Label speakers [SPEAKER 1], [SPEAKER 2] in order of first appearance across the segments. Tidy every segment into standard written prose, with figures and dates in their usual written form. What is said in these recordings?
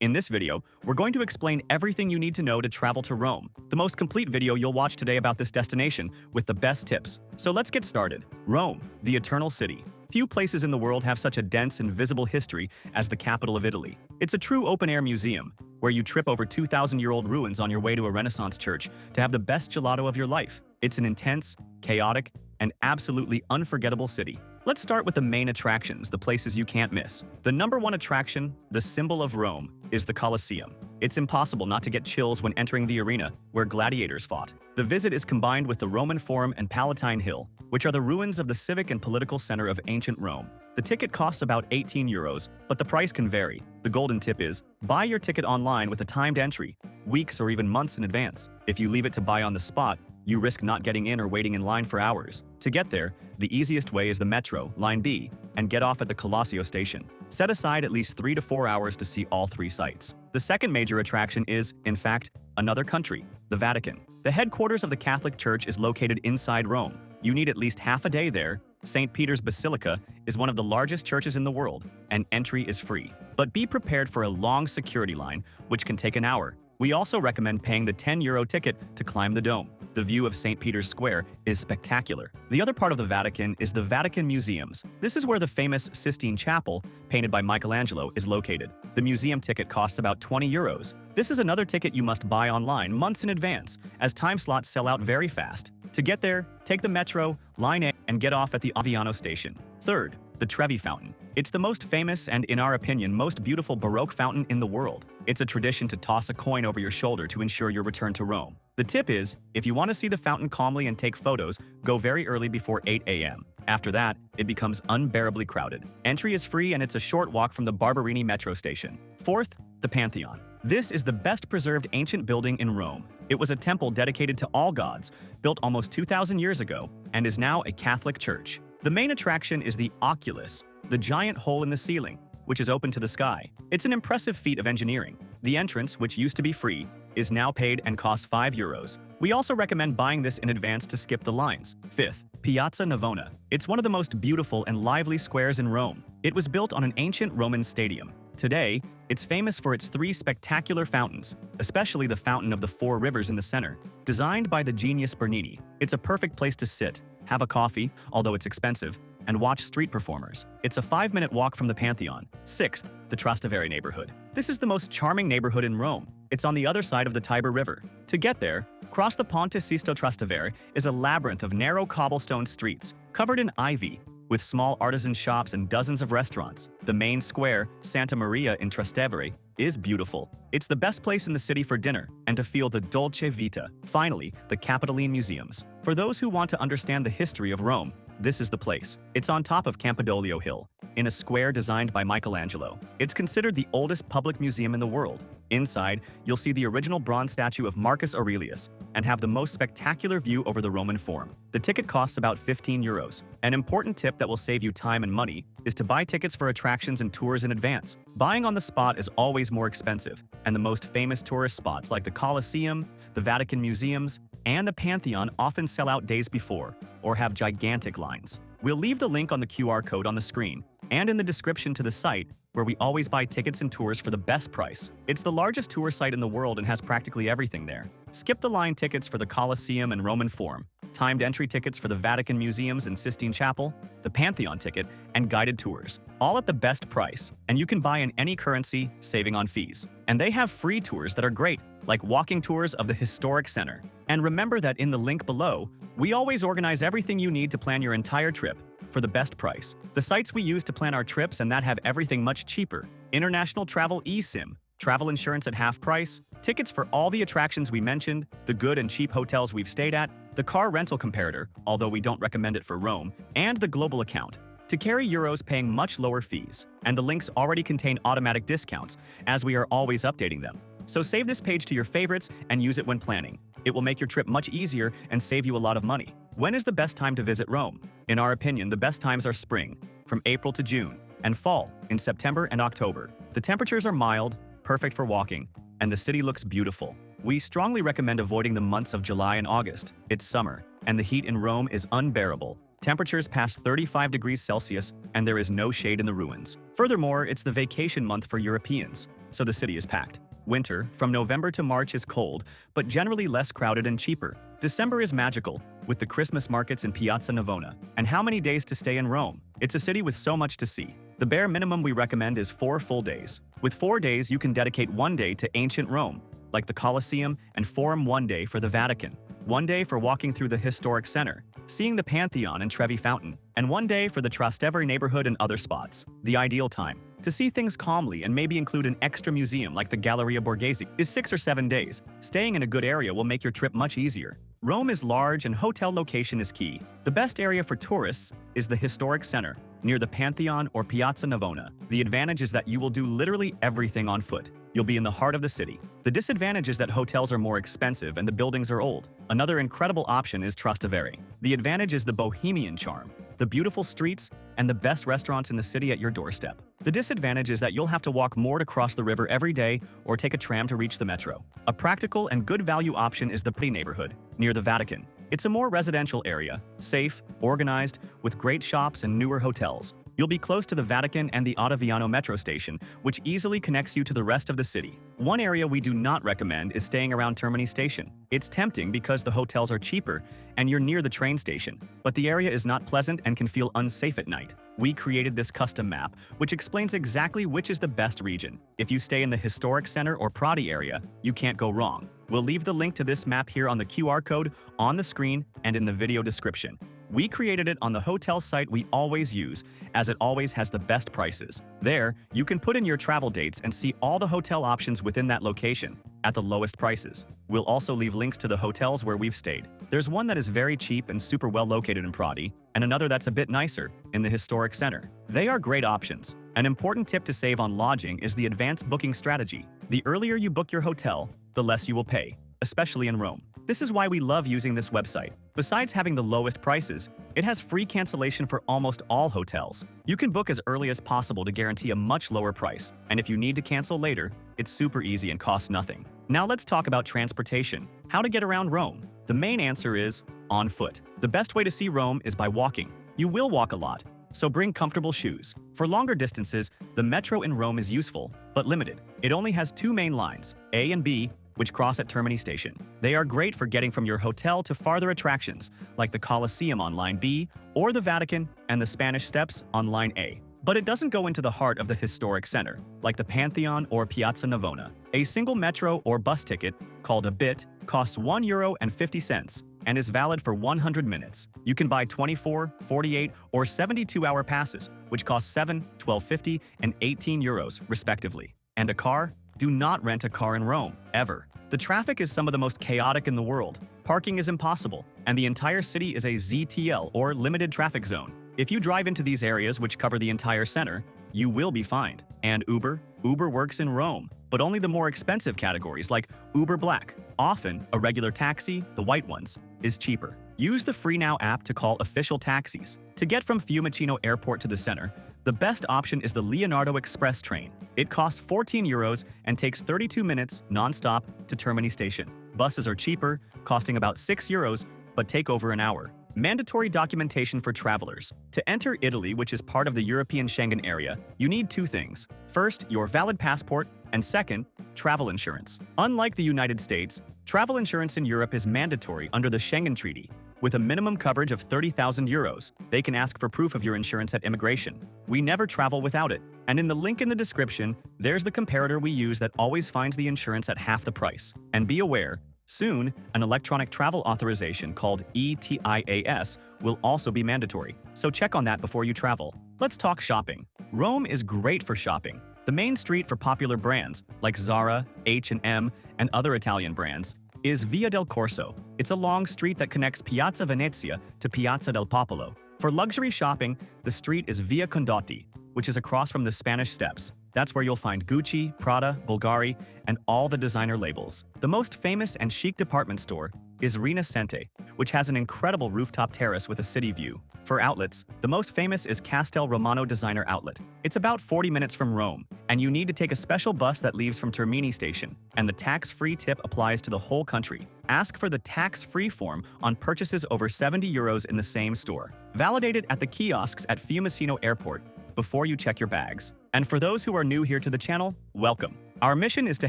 [SPEAKER 1] In this video, we're going to explain everything you need to know to travel to Rome, the most complete video you'll watch today about this destination with the best tips. So let's get started. Rome, the Eternal City. Few places in the world have such a dense and visible history as the capital of Italy. It's a true open-air museum, where you trip over 2,000-year-old ruins on your way to a Renaissance church to have the best gelato of your life. It's an intense, chaotic, and absolutely unforgettable city. Let's start with the main attractions, the places you can't miss. The number one attraction, the symbol of Rome, is the Colosseum. It's impossible not to get chills when entering the arena where gladiators fought. The visit is combined with the Roman Forum and Palatine Hill, which are the ruins of the civic and political center of ancient Rome. The ticket costs about 18 euros, but the price can vary. The golden tip is, buy your ticket online with a timed entry, weeks or even months in advance. If you leave it to buy on the spot, you risk not getting in or waiting in line for hours. To get there, the easiest way is the metro, line B, and get off at the Colosseo station. Set aside at least 3 to 4 hours to see all three sites. The second major attraction is, in fact, another country, the Vatican. The headquarters of the Catholic Church is located inside Rome. You need at least half a day there. St. Peter's Basilica is one of the largest churches in the world, and entry is free. But be prepared for a long security line, which can take an hour. We also recommend paying the €10 ticket to climb the dome. The view of St. Peter's Square is spectacular. The other part of the Vatican is the Vatican Museums. This is where the famous Sistine Chapel, painted by Michelangelo, is located. The museum ticket costs about 20 euros. This is another ticket you must buy online months in advance, as time slots sell out very fast. To get there, take the metro, line A, and get off at the Aviano station. Third, the Trevi Fountain. It's the most famous and, in our opinion, most beautiful Baroque fountain in the world. It's a tradition to toss a coin over your shoulder to ensure your return to Rome. The tip is, if you want to see the fountain calmly and take photos, go very early before 8 a.m. After that, it becomes unbearably crowded. Entry is free and it's a short walk from the Barberini metro station. Fourth, the Pantheon. This is the best preserved ancient building in Rome. It was a temple dedicated to all gods, built almost 2,000 years ago, and is now a Catholic church. The main attraction is the oculus, the giant hole in the ceiling, which is open to the sky. It's an impressive feat of engineering. The entrance, which used to be free, is now paid and costs 5 euros. We also recommend buying this in advance to skip the lines. Fifth, Piazza Navona. It's one of the most beautiful and lively squares in Rome. It was built on an ancient Roman stadium. Today, it's famous for its 3 spectacular fountains, especially the Fountain of the Four Rivers in the center. Designed by the genius Bernini, it's a perfect place to sit, have a coffee, although it's expensive, and watch street performers. It's a 5-minute walk from the Pantheon. Sixth, the Trastevere neighborhood. This is the most charming neighborhood in Rome. It's on the other side of the Tiber River. To get there, cross the Ponte Sisto Trastevere is a labyrinth of narrow cobblestone streets covered in ivy, with small artisan shops and dozens of restaurants. The main square, Santa Maria in Trastevere, is beautiful. It's the best place in the city for dinner and to feel the dolce vita. Finally, the Capitoline Museums. For those who want to understand the history of Rome, this is the place. It's on top of Campidoglio Hill, in a square designed by Michelangelo. It's considered the oldest public museum in the world. Inside, you'll see the original bronze statue of Marcus Aurelius and have the most spectacular view over the Roman Forum. The ticket costs about 15 euros. An important tip that will save you time and money is to buy tickets for attractions and tours in advance. Buying on the spot is always more expensive, and the most famous tourist spots like the Colosseum, the Vatican Museums, and the Pantheon often sell out days before or have gigantic lines. We'll leave the link on the QR code on the screen and in the description to the site, where we always buy tickets and tours for the best price. It's the largest tour site in the world and has practically everything there. Skip the line tickets for the Colosseum and Roman Forum, timed entry tickets for the Vatican Museums and Sistine Chapel, the Pantheon ticket, and guided tours, all at the best price. And you can buy in any currency, saving on fees. And they have free tours that are great, like walking tours of the historic center. And remember that in the link below, we always organize everything you need to plan your entire trip for the best price. The sites we use to plan our trips and that have everything much cheaper. International Travel eSIM, travel insurance at half price, tickets for all the attractions we mentioned, the good and cheap hotels we've stayed at, the car rental comparator, although we don't recommend it for Rome, and the global account. To carry euros paying much lower fees, and the links already contain automatic discounts, as we are always updating them. So save this page to your favorites and use it when planning. It will make your trip much easier and save you a lot of money. When is the best time to visit Rome? In our opinion, the best times are spring, from April to June, and fall, in September and October. The temperatures are mild, perfect for walking, and the city looks beautiful. We strongly recommend avoiding the months of July and August. It's summer, and the heat in Rome is unbearable. Temperatures pass 35 degrees Celsius, and there is no shade in the ruins. Furthermore, it's the vacation month for Europeans. so the city is packed. Winter, from November to March, is cold, but generally less crowded and cheaper. December is magical, with the Christmas markets in Piazza Navona. And how many days to stay in Rome? It's a city with so much to see. The bare minimum we recommend is 4 full days. With 4 days, you can dedicate 1 day to ancient Rome, like the Colosseum, and Forum 1 day for the Vatican. 1 day for walking through the historic center, seeing the Pantheon and Trevi Fountain, and 1 day for the Trastevere neighborhood and other spots. The ideal time to see things calmly and maybe include an extra museum like the Galleria Borghese is 6 or 7 days. Staying in a good area will make your trip much easier. Rome is large and hotel location is key. The best area for tourists is the historic center, near the Pantheon or Piazza Navona. The advantage is that you will do literally everything on foot. You'll be in the heart of the city. The disadvantage is that hotels are more expensive and the buildings are old. Another incredible option is Trastevere. The advantage is the bohemian charm, the beautiful streets, and the best restaurants in the city at your doorstep. The disadvantage is that you'll have to walk more to cross the river every day or take a tram to reach the metro. A practical and good value option is the Pretty neighborhood, near the Vatican. It's a more residential area, safe, organized, with great shops and newer hotels. You'll be close to the Vatican and the Ottaviano metro station, which easily connects you to the rest of the city. One area we do not recommend is staying around Termini Station. It's tempting because the hotels are cheaper and you're near the train station, but the area is not pleasant and can feel unsafe at night. We created this custom map, which explains exactly which is the best region. If you stay in the historic center or Prati area, you can't go wrong. We'll leave the link to this map here on the QR code, on the screen, and in the video description. We created it on the hotel site we always use, as it always has the best prices. There, you can put in your travel dates and see all the hotel options within that location, at the lowest prices. We'll also leave links to the hotels where we've stayed. There's one that is very cheap and super well located in Prati, and another that's a bit nicer, in the historic center. They are great options. An important tip to save on lodging is the advanced booking strategy. The earlier you book your hotel, the less you will pay, especially in Rome. This is why we love using this website. Besides having the lowest prices, it has free cancellation for almost all hotels. You can book as early as possible to guarantee a much lower price, and if you need to cancel later, it's super easy and costs nothing. Now let's talk about transportation. How to get around Rome? The main answer is on foot. The best way to see Rome is by walking. You will walk a lot, so bring comfortable shoes. For longer distances, the metro in Rome is useful, but limited. It only has 2 main lines, A and B, which cross at Termini Station. They are great for getting from your hotel to farther attractions, like the Colosseum on line B, or the Vatican and the Spanish Steps on line A. But it doesn't go into the heart of the historic center, like the Pantheon or Piazza Navona. A single metro or bus ticket, called a bit, costs €1.50 and is valid for 100 minutes. You can buy 24, 48, or 72-hour passes, which cost €7, $12.50, and €18, respectively. And a car? Do not rent a car in Rome, ever. The traffic is some of the most chaotic in the world. Parking is impossible, and the entire city is a ZTL, or limited traffic zone. If you drive into these areas which cover the entire center, you will be fined. And Uber? Uber works in Rome, but only the more expensive categories like Uber Black. Often, a regular taxi, the white ones, is cheaper. Use the FreeNow app to call official taxis. To get from Fiumicino Airport to the center, the best option is the Leonardo Express train. It costs €14 and takes 32 minutes non-stop to Termini Station. Buses are cheaper, costing about €6, but take over an hour. Mandatory documentation for travelers. To enter Italy, which is part of the European Schengen area, you need 2 things. First, your valid passport, and second, travel insurance. Unlike the United States, travel insurance in Europe is mandatory under the Schengen Treaty. With a minimum coverage of €30,000, they can ask for proof of your insurance at immigration. We never travel without it. And in the link in the description, there's the comparator we use that always finds the insurance at half the price. And be aware, soon, an electronic travel authorization called ETIAS will also be mandatory. So check on that before you travel. Let's talk shopping. Rome is great for shopping. The main street for popular brands, like Zara, H&M, and other Italian brands, is Via del Corso. It's a long street that connects Piazza Venezia to Piazza del Popolo. For luxury shopping, the street is Via Condotti, which is across from the Spanish Steps. That's where you'll find Gucci, Prada, Bulgari, and all the designer labels. The most famous and chic department store is Rinascente, which has an incredible rooftop terrace with a city view. For outlets, the most famous is Castel Romano Designer Outlet. It's about 40 minutes from Rome, and you need to take a special bus that leaves from Termini Station, and the tax-free tip applies to the whole country. Ask for the tax-free form on purchases over €70 in the same store. Validate it at the kiosks at Fiumicino Airport before you check your bags. And for those who are new here to the channel, welcome. Our mission is to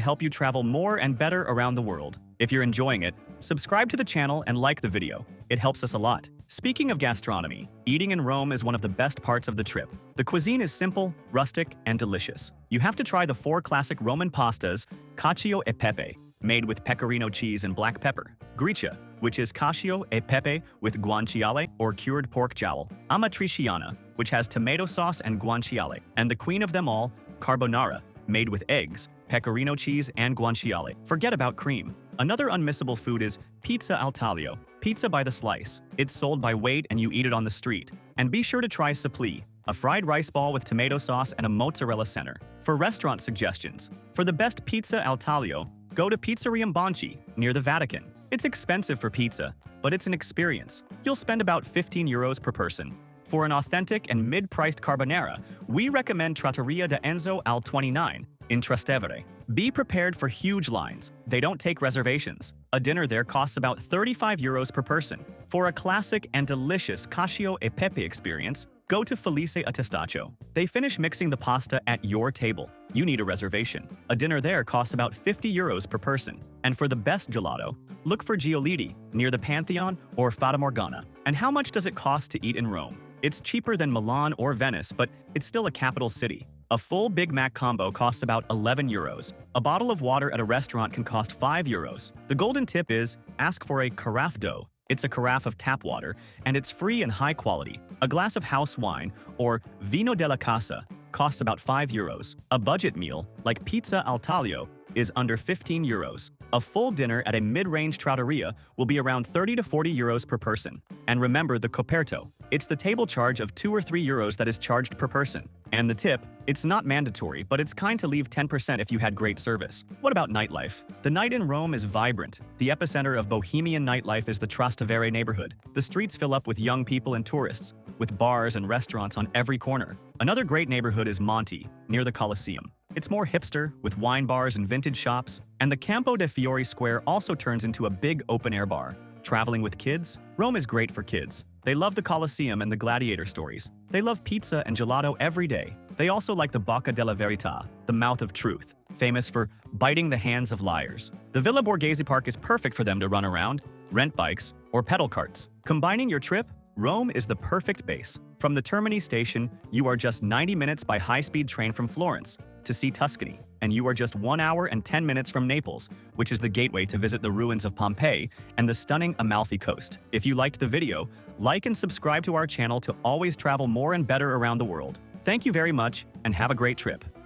[SPEAKER 1] help you travel more and better around the world. If you're enjoying it, subscribe to the channel and like the video. It helps us a lot. Speaking of gastronomy, eating in Rome is one of the best parts of the trip. The cuisine is simple, rustic, and delicious. You have to try the 4 classic Roman pastas, cacio e pepe, made with pecorino cheese and black pepper; gricia, which is cacio e pepe with guanciale or cured pork jowl; amatriciana, which has tomato sauce and guanciale; and the queen of them all, carbonara, made with eggs, pecorino cheese, and guanciale. Forget about cream. Another unmissable food is pizza al taglio, pizza by the slice. It's sold by weight and you eat it on the street. And be sure to try supplì, a fried rice ball with tomato sauce and a mozzarella center. For restaurant suggestions, for the best pizza al taglio, go to Pizzeria Bonci, near the Vatican. It's expensive for pizza, but it's an experience. You'll spend about €15 per person. For an authentic and mid-priced carbonara, we recommend Trattoria de Enzo al 29 in Trastevere. Be prepared for huge lines. They don't take reservations. A dinner there costs about €35 per person. For a classic and delicious cacio e pepe experience, go to Felice a Testaccio. They finish mixing the pasta at your table. You need a reservation. A dinner there costs about €50 per person. And for the best gelato, look for Giolitti, near the Pantheon or Fata Morgana. And how much does it cost to eat in Rome? It's cheaper than Milan or Venice, but it's still a capital city. A full Big Mac combo costs about €11. A bottle of water at a restaurant can cost €5. The golden tip is, ask for a carafe d'eau. It's a carafe of tap water, and it's free and high quality. A glass of house wine, or vino della casa, costs about €5. A budget meal, like pizza al taglio, is under €15. A full dinner at a mid-range trattoria will be around €30 to €40 per person. And remember the coperto. It's the table charge of €2 or €3 that is charged per person. And the tip, it's not mandatory, but it's kind to leave 10% if you had great service. What about nightlife? The night in Rome is vibrant. The epicenter of bohemian nightlife is the Trastevere neighborhood. The streets fill up with young people and tourists, with bars and restaurants on every corner. Another great neighborhood is Monte, near the Colosseum. It's more hipster, with wine bars and vintage shops, and the Campo de' Fiori Square also turns into a big open-air bar. Traveling with kids? Rome is great for kids. They love the Colosseum and the gladiator stories. They love pizza and gelato every day. They also like the Bocca della Verità, the mouth of truth, famous for biting the hands of liars. The Villa Borghese Park is perfect for them to run around, rent bikes, or pedal carts. Combining your trip, Rome is the perfect base. From the Termini station, you are just 90 minutes by high-speed train from Florence to see Tuscany, and you are just 1 hour and 10 minutes from Naples, which is the gateway to visit the ruins of Pompeii and the stunning Amalfi Coast. If you liked the video, like and subscribe to our channel to always travel more and better around the world. Thank you very much, and have a great trip.